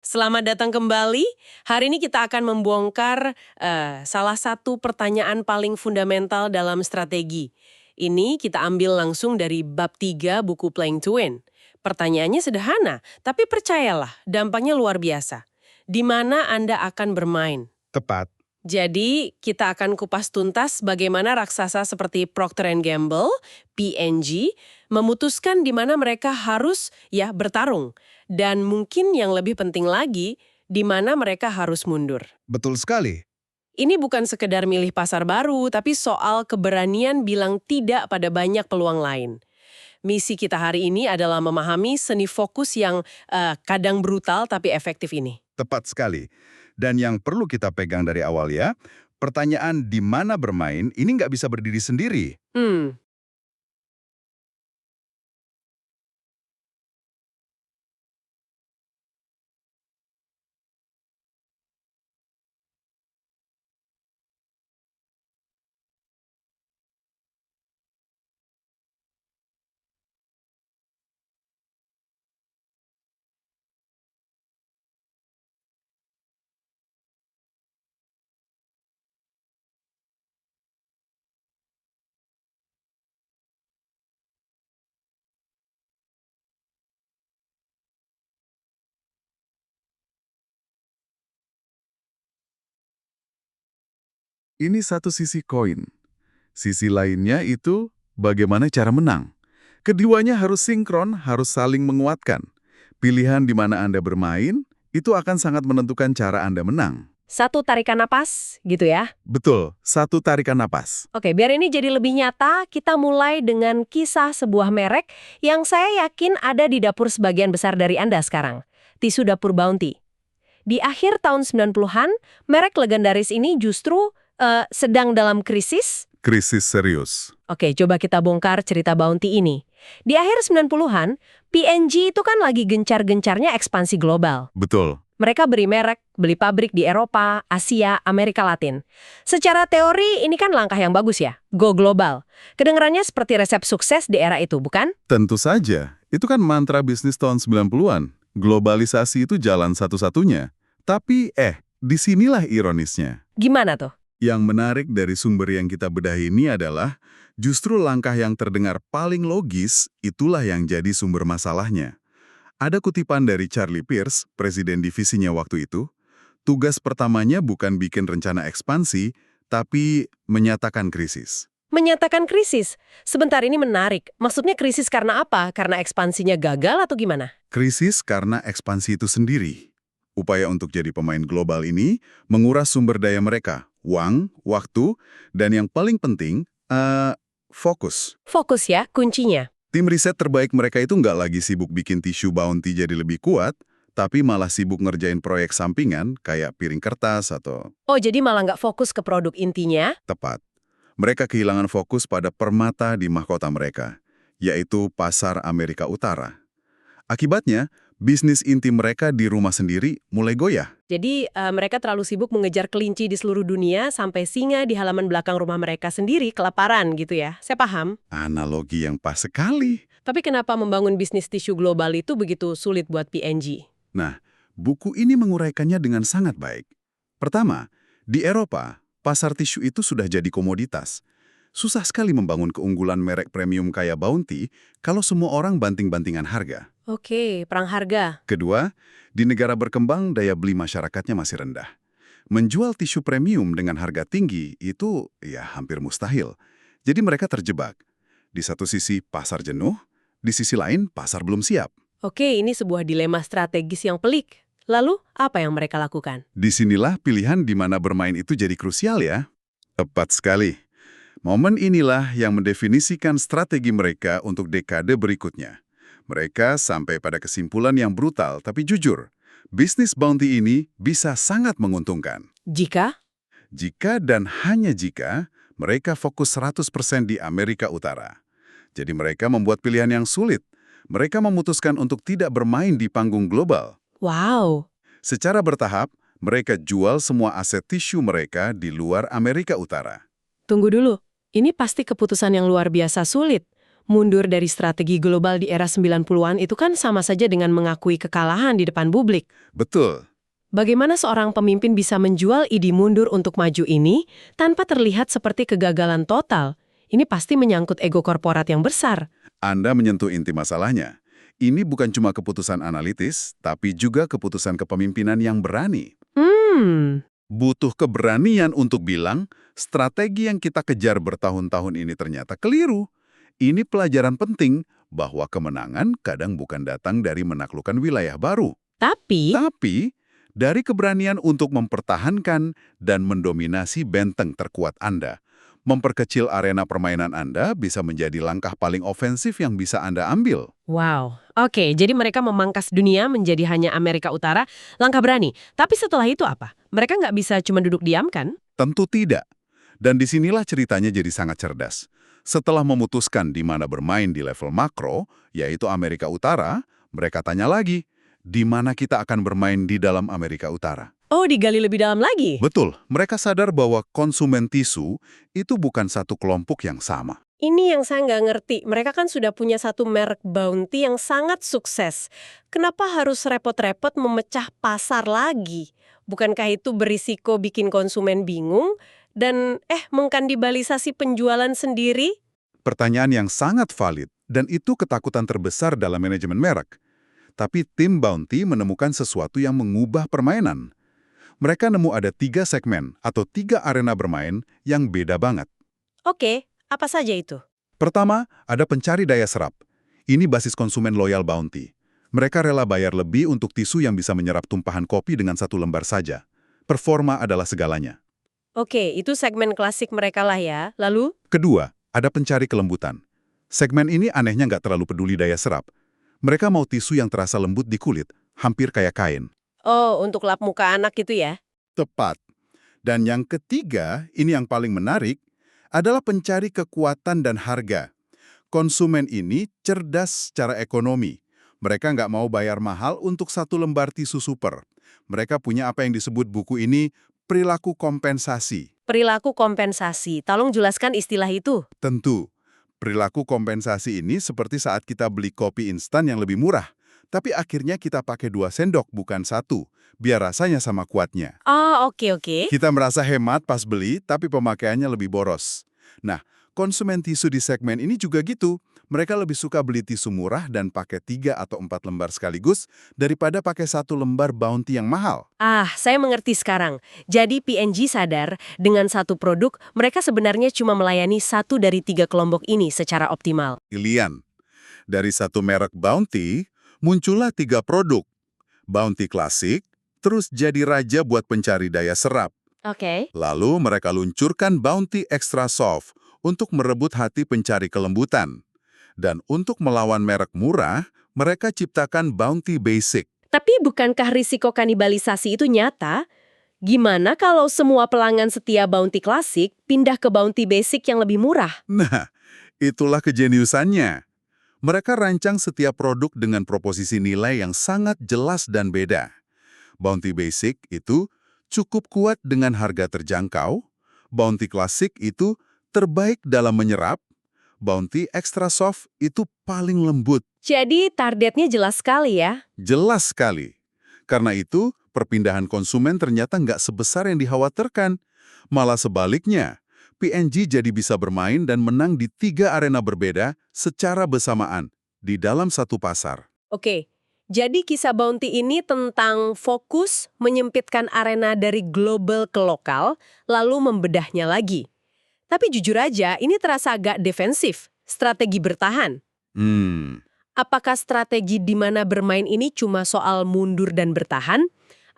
Selamat datang kembali. Hari ini kita akan membongkar salah satu pertanyaan paling fundamental dalam strategi. Ini kita ambil langsung dari bab 3 buku Playing to Win. Pertanyaannya sederhana, tapi percayalah, dampaknya luar biasa. Di mana Anda akan bermain? Tepat. Jadi, kita akan kupas tuntas bagaimana raksasa seperti Procter and Gamble, P&G, memutuskan di mana mereka harus bertarung. Dan mungkin yang lebih penting lagi, di mana mereka harus mundur. Betul sekali. Ini bukan sekedar milih pasar baru, tapi soal keberanian bilang tidak pada banyak peluang lain. Misi kita hari ini adalah memahami seni fokus yang kadang brutal tapi efektif ini. Tepat sekali. Dan yang perlu kita pegang dari awal ya, pertanyaan di mana bermain ini nggak bisa berdiri sendiri. Ini satu sisi koin. Sisi lainnya itu bagaimana cara menang. Keduanya harus sinkron, harus saling menguatkan. Pilihan di mana Anda bermain, itu akan sangat menentukan cara Anda menang. Satu tarikan napas, gitu ya. Betul, satu tarikan napas. Oke, biar ini jadi lebih nyata, kita mulai dengan kisah sebuah merek yang saya yakin ada di dapur sebagian besar dari Anda sekarang. Tisu dapur Bounty. Di akhir tahun 90-an, merek legendaris ini justru sedang dalam krisis. Krisis serius. Oke, coba kita bongkar cerita Bounty ini. Di akhir 90-an, P&G itu kan lagi gencar-gencarnya ekspansi global. Betul. Mereka beri merek, beli pabrik di Eropa, Asia, Amerika Latin. Secara teori ini kan langkah yang bagus ya, go global. Kedengarannya seperti resep sukses di era itu, bukan? Tentu saja. Itu kan mantra bisnis tahun 90-an. Globalisasi itu jalan satu-satunya. Tapi disinilah ironisnya. Gimana tuh? Yang menarik dari sumber yang kita bedah ini adalah justru langkah yang terdengar paling logis, itulah yang jadi sumber masalahnya. Ada kutipan dari Charlie Pierce, presiden divisinya waktu itu. Tugas pertamanya bukan bikin rencana ekspansi, tapi menyatakan krisis. Menyatakan krisis. Sebentar, ini menarik. Maksudnya krisis karena apa? Karena ekspansinya gagal atau gimana? Krisis karena ekspansi itu sendiri. Upaya untuk jadi pemain global ini menguras sumber daya mereka, uang, waktu, dan yang paling penting, fokus. Fokus ya, kuncinya. Tim riset terbaik mereka itu nggak lagi sibuk bikin tisu Bounty jadi lebih kuat, tapi malah sibuk ngerjain proyek sampingan kayak piring kertas atau... Oh, jadi malah nggak fokus ke produk intinya? Tepat. Mereka kehilangan fokus pada permata di mahkota mereka, yaitu pasar Amerika Utara. Akibatnya, bisnis inti mereka di rumah sendiri mulai goyah. Jadi mereka terlalu sibuk mengejar kelinci di seluruh dunia sampai singa di halaman belakang rumah mereka sendiri kelaparan gitu ya. Saya paham. Analogi yang pas sekali. Tapi kenapa membangun bisnis tisu global itu begitu sulit buat P&G? Nah, buku ini menguraikannya dengan sangat baik. Pertama, di Eropa, pasar tisu itu sudah jadi komoditas. Susah sekali membangun keunggulan merek premium kayak Bounty kalau semua orang banting-bantingan harga. Oke, perang harga. Kedua, di negara berkembang daya beli masyarakatnya masih rendah. Menjual tisu premium dengan harga tinggi itu hampir mustahil. Jadi mereka terjebak. Di satu sisi pasar jenuh, di sisi lain pasar belum siap. Oke, ini sebuah dilema strategis yang pelik. Lalu, apa yang mereka lakukan? Disinilah pilihan di mana bermain itu jadi krusial ya. Tepat sekali. Momen inilah yang mendefinisikan strategi mereka untuk dekade berikutnya. Mereka sampai pada kesimpulan yang brutal tapi jujur. Bisnis Bounty ini bisa sangat menguntungkan. Jika? Jika dan hanya jika mereka fokus 100% di Amerika Utara. Jadi mereka membuat pilihan yang sulit. Mereka memutuskan untuk tidak bermain di panggung global. Wow. Secara bertahap, mereka jual semua aset tisu mereka di luar Amerika Utara. Tunggu dulu. Ini pasti keputusan yang luar biasa sulit. Mundur dari strategi global di era 90-an itu kan sama saja dengan mengakui kekalahan di depan publik. Betul. Bagaimana seorang pemimpin bisa menjual ide mundur untuk maju ini tanpa terlihat seperti kegagalan total? Ini pasti menyangkut ego korporat yang besar. Anda menyentuh inti masalahnya. Ini bukan cuma keputusan analitis, tapi juga keputusan kepemimpinan yang berani. Butuh keberanian untuk bilang, strategi yang kita kejar bertahun-tahun ini ternyata keliru. Ini pelajaran penting bahwa kemenangan kadang bukan datang dari menaklukkan wilayah baru. Tapi Dari keberanian untuk mempertahankan dan mendominasi benteng terkuat Anda. Memperkecil arena permainan Anda bisa menjadi langkah paling ofensif yang bisa Anda ambil. wow, oke, jadi mereka memangkas dunia menjadi hanya Amerika Utara, langkah berani. Tapi setelah itu apa? Mereka nggak bisa cuma duduk diam kan? Tentu tidak. Dan disinilah ceritanya jadi sangat cerdas. Setelah memutuskan di mana bermain di level makro, yaitu Amerika Utara, mereka tanya lagi, di mana kita akan bermain di dalam Amerika Utara. Oh, digali lebih dalam lagi? Betul, mereka sadar bahwa konsumen tisu itu bukan satu kelompok yang sama. Ini yang saya nggak ngerti. Mereka kan sudah punya satu merek bounty yang sangat sukses. Kenapa harus repot-repot memecah pasar lagi? Bukankah itu berisiko bikin konsumen bingung? Dan mengkandibalisasi penjualan sendiri? Pertanyaan yang sangat valid, dan itu ketakutan terbesar dalam manajemen merek. Tapi tim Bounty menemukan sesuatu yang mengubah permainan. Mereka nemu ada 3 segmen atau 3 arena bermain yang beda banget. Oke, apa saja itu? Pertama, ada pencari daya serap. Ini basis konsumen loyal Bounty. Mereka rela bayar lebih untuk tisu yang bisa menyerap tumpahan kopi dengan 1 lembar saja. Performa adalah segalanya. Oke, itu segmen klasik mereka lah ya. Lalu? Kedua, ada pencari kelembutan. Segmen ini anehnya nggak terlalu peduli daya serap. Mereka mau tisu yang terasa lembut di kulit, hampir kayak kain. Oh, untuk lap muka anak gitu ya? Tepat. Dan yang ketiga, ini yang paling menarik, adalah pencari kekuatan dan harga. Konsumen ini cerdas secara ekonomi. Mereka nggak mau bayar mahal untuk 1 lembar tisu super. Mereka punya apa yang disebut buku ini perilaku kompensasi. Perilaku kompensasi. Tolong jelaskan istilah itu. Tentu, perilaku kompensasi ini seperti saat kita beli kopi instan yang lebih murah. Tapi akhirnya kita pakai 2 sendok bukan 1, biar rasanya sama kuatnya. Oh, oke. Kita merasa hemat pas beli, tapi pemakaiannya lebih boros. Nah, konsumen tisu di segmen ini juga gitu. Mereka lebih suka beli tisu murah dan pakai 3 atau 4 lembar sekaligus daripada pakai 1 lembar Bounty yang mahal. Ah, saya mengerti sekarang. Jadi P&G sadar, dengan satu produk, mereka sebenarnya cuma melayani 1 dari 3 kelompok ini secara optimal. Pilihan. Dari satu merek Bounty, muncullah 3 produk. Bounty klasik, terus jadi raja buat pencari daya serap. Oke. Lalu mereka luncurkan Bounty Extra Soft untuk merebut hati pencari kelembutan. Dan untuk melawan merek murah, mereka ciptakan Bounty Basic. Tapi bukankah risiko kanibalisasi itu nyata? Gimana kalau semua pelanggan setia Bounty klasik pindah ke Bounty Basic yang lebih murah? Nah, itulah kejeniusannya. Mereka rancang setiap produk dengan proposisi nilai yang sangat jelas dan beda. Bounty Basic itu cukup kuat dengan harga terjangkau, Bounty Classic itu terbaik dalam menyerap, Bounty Extra Soft itu paling lembut. Jadi targetnya jelas sekali ya? Jelas sekali. Karena itu, perpindahan konsumen ternyata nggak sebesar yang dikhawatirkan. Malah sebaliknya, P&G jadi bisa bermain dan menang di 3 arena berbeda secara bersamaan di dalam satu pasar. Oke, jadi kisah Bounty ini tentang fokus menyempitkan arena dari global ke lokal, lalu membedahnya lagi. Tapi jujur aja, ini terasa agak defensif, strategi bertahan. Apakah strategi di mana bermain ini cuma soal mundur dan bertahan?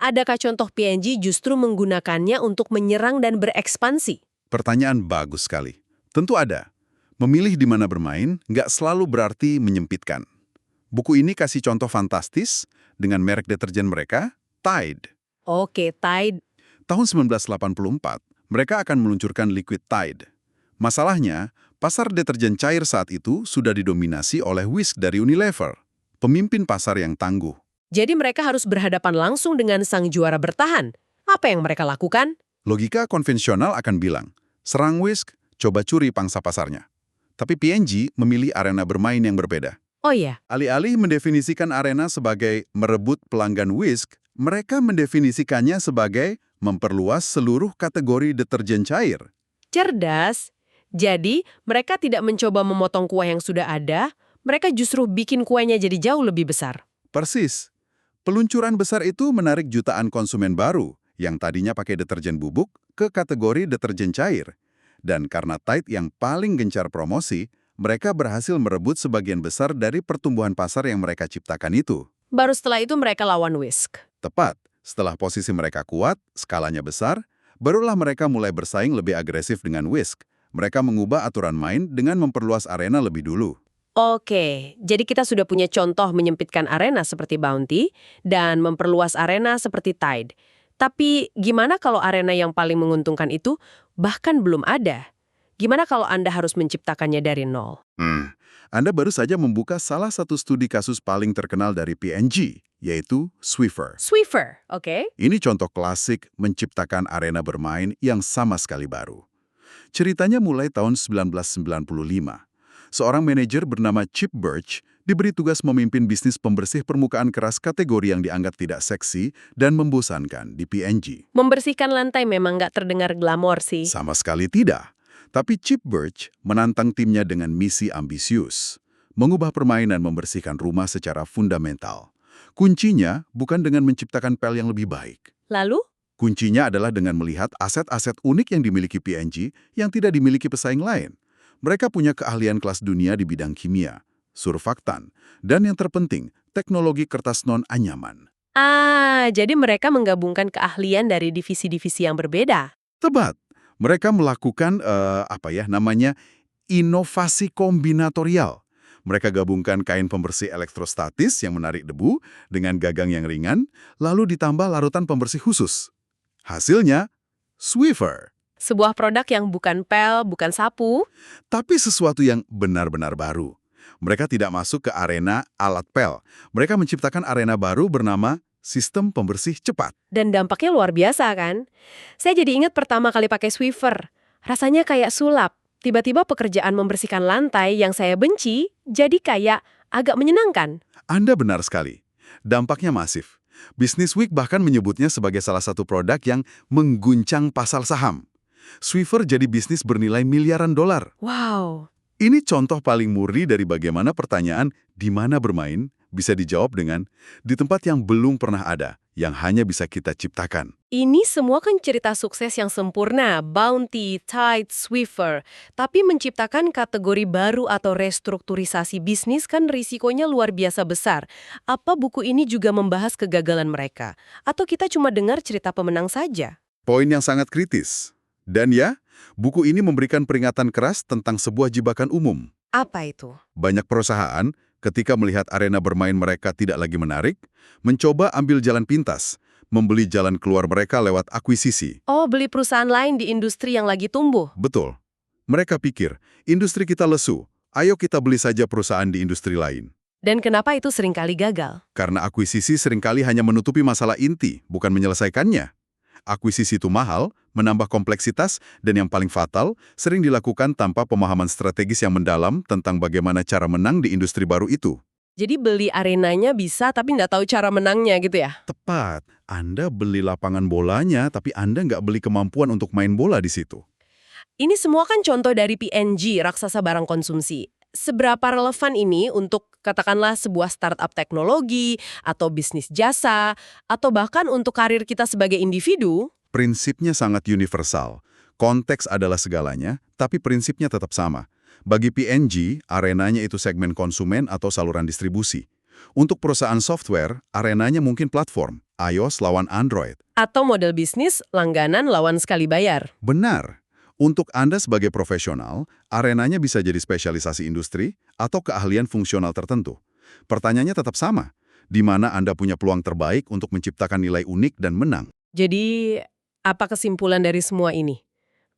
Adakah contoh P&G justru menggunakannya untuk menyerang dan berekspansi? Pertanyaan bagus sekali. Tentu ada. Memilih di mana bermain nggak selalu berarti menyempitkan. Buku ini kasih contoh fantastis dengan merek deterjen mereka, Tide. Oke, Tide. Tahun 1984, mereka akan meluncurkan liquid Tide. Masalahnya, pasar deterjen cair saat itu sudah didominasi oleh Whisk dari Unilever, pemimpin pasar yang tangguh. Jadi mereka harus berhadapan langsung dengan sang juara bertahan. Apa yang mereka lakukan? Logika konvensional akan bilang, serang Whisk, coba curi pangsa pasarnya. Tapi P&G memilih arena bermain yang berbeda. Oh ya, Alih-alih mendefinisikan arena sebagai merebut pelanggan whisk, mereka mendefinisikannya sebagai memperluas seluruh kategori deterjen cair. cerdas. Jadi, mereka tidak mencoba memotong kue yang sudah ada, mereka justru bikin kuenya jadi jauh lebih besar. Persis. Peluncuran besar itu menarik jutaan konsumen baru yang tadinya pakai deterjen bubuk ke kategori deterjen cair. Dan karena Tide yang paling gencar promosi, mereka berhasil merebut sebagian besar dari pertumbuhan pasar yang mereka ciptakan itu. Baru setelah itu mereka lawan Whisk. Tepat, setelah posisi mereka kuat, skalanya besar, barulah mereka mulai bersaing lebih agresif dengan Whisk. Mereka mengubah aturan main dengan memperluas arena lebih dulu. Oke, jadi kita sudah punya contoh menyempitkan arena seperti Bounty dan memperluas arena seperti Tide. Tapi gimana kalau arena yang paling menguntungkan itu bahkan belum ada? Gimana kalau Anda harus menciptakannya dari nol? Anda baru saja membuka salah satu studi kasus paling terkenal dari P&G, yaitu Swiffer. Swiffer, oke? Ini contoh klasik menciptakan arena bermain yang sama sekali baru. Ceritanya mulai tahun 1995. Seorang manajer bernama Chip Birch diberi tugas memimpin bisnis pembersih permukaan keras kategori yang dianggap tidak seksi dan membosankan di P&G. Membersihkan lantai memang nggak terdengar glamor sih. Sama sekali tidak. Tapi Chip Birch menantang timnya dengan misi ambisius. Mengubah permainan membersihkan rumah secara fundamental. Kuncinya bukan dengan menciptakan pel yang lebih baik. Lalu? Kuncinya adalah dengan melihat aset-aset unik yang dimiliki P&G yang tidak dimiliki pesaing lain. Mereka punya keahlian kelas dunia di bidang kimia, surfaktan, dan yang terpenting, teknologi kertas non-anyaman. Jadi mereka menggabungkan keahlian dari divisi-divisi yang berbeda. Tepat. Mereka melakukan, inovasi kombinatorial. Mereka gabungkan kain pembersih elektrostatis yang menarik debu dengan gagang yang ringan, lalu ditambah larutan pembersih khusus. Hasilnya, Swiffer. Sebuah produk yang bukan pel, bukan sapu. Tapi sesuatu yang benar-benar baru. Mereka tidak masuk ke arena alat pel. Mereka menciptakan arena baru bernama sistem pembersih cepat. Dan dampaknya luar biasa kan? Saya jadi ingat pertama kali pakai Swiffer. Rasanya kayak sulap. Tiba-tiba pekerjaan membersihkan lantai yang saya benci jadi kayak agak menyenangkan. Anda benar sekali. Dampaknya masif. Business Week bahkan menyebutnya sebagai salah satu produk yang mengguncang pasar saham. Swiffer jadi bisnis bernilai miliaran dolar. Wow. Ini contoh paling murni dari bagaimana pertanyaan di mana bermain bisa dijawab dengan di tempat yang belum pernah ada, yang hanya bisa kita ciptakan. Ini semua kan cerita sukses yang sempurna, Bounty, Tide, Swiffer. Tapi menciptakan kategori baru atau restrukturisasi bisnis kan risikonya luar biasa besar. Apa buku ini juga membahas kegagalan mereka? Atau kita cuma dengar cerita pemenang saja? Poin yang sangat kritis. Dan ya, buku ini memberikan peringatan keras tentang sebuah jebakan umum. Apa itu? Banyak perusahaan, ketika melihat arena bermain mereka tidak lagi menarik, mencoba ambil jalan pintas, membeli jalan keluar mereka lewat akuisisi. Oh, beli perusahaan lain di industri yang lagi tumbuh. Betul. Mereka pikir, industri kita lesu, ayo kita beli saja perusahaan di industri lain. Dan kenapa itu seringkali gagal? Karena akuisisi seringkali hanya menutupi masalah inti, bukan menyelesaikannya. Akuisisi itu mahal, menambah kompleksitas, dan yang paling fatal, sering dilakukan tanpa pemahaman strategis yang mendalam tentang bagaimana cara menang di industri baru itu. Jadi beli arenanya bisa tapi nggak tahu cara menangnya gitu ya? Tepat, Anda beli lapangan bolanya, tapi Anda nggak beli kemampuan untuk main bola di situ. Ini semua kan contoh dari P&G, raksasa barang konsumsi. Seberapa relevan ini untuk katakanlah sebuah startup teknologi, atau bisnis jasa, atau bahkan untuk karir kita sebagai individu? Prinsipnya sangat universal. Konteks adalah segalanya, tapi prinsipnya tetap sama. Bagi P&G, arenanya itu segmen konsumen atau saluran distribusi. Untuk perusahaan software, arenanya mungkin platform, iOS lawan Android. Atau model bisnis, langganan lawan sekali bayar. Benar. Untuk Anda sebagai profesional, arenanya bisa jadi spesialisasi industri atau keahlian fungsional tertentu. Pertanyaannya tetap sama, di mana Anda punya peluang terbaik untuk menciptakan nilai unik dan menang. Jadi, apa kesimpulan dari semua ini?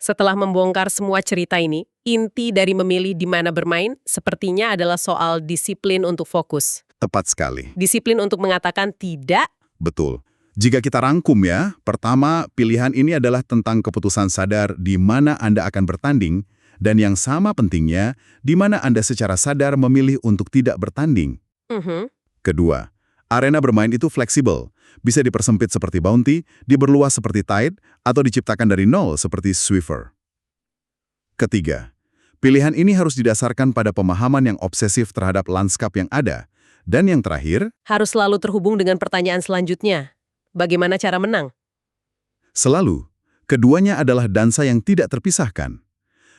Setelah membongkar semua cerita ini, inti dari memilih di mana bermain sepertinya adalah soal disiplin untuk fokus. Tepat sekali. Disiplin untuk mengatakan tidak. Betul. Jika kita rangkum ya, pertama, pilihan ini adalah tentang keputusan sadar di mana Anda akan bertanding Dan yang sama pentingnya, di mana Anda secara sadar memilih untuk tidak bertanding. Kedua, arena bermain itu fleksibel. Bisa dipersempit seperti Bounty, diperluas seperti Tide, atau diciptakan dari nol seperti Swiffer. Ketiga, pilihan ini harus didasarkan pada pemahaman yang obsesif terhadap lanskap yang ada. Dan yang terakhir, Harus selalu terhubung dengan pertanyaan selanjutnya. Bagaimana cara menang? selalu, keduanya adalah dansa yang tidak terpisahkan.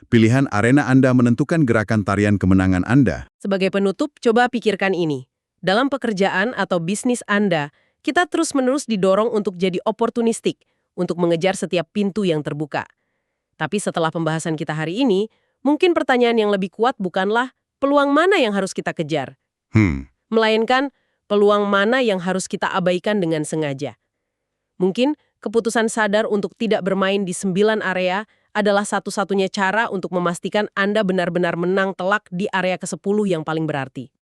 Pilihan arena Anda menentukan gerakan tarian kemenangan Anda. Sebagai penutup, coba pikirkan ini. Dalam pekerjaan atau bisnis Anda, kita terus-menerus didorong untuk jadi oportunistik, untuk mengejar setiap pintu yang terbuka. Tapi setelah pembahasan kita hari ini, mungkin pertanyaan yang lebih kuat bukanlah peluang mana yang harus kita kejar, melainkan peluang mana yang harus kita abaikan dengan sengaja. Mungkin keputusan sadar untuk tidak bermain di 9 area adalah satu-satunya cara untuk memastikan Anda benar-benar menang telak di area ke-10 yang paling berarti.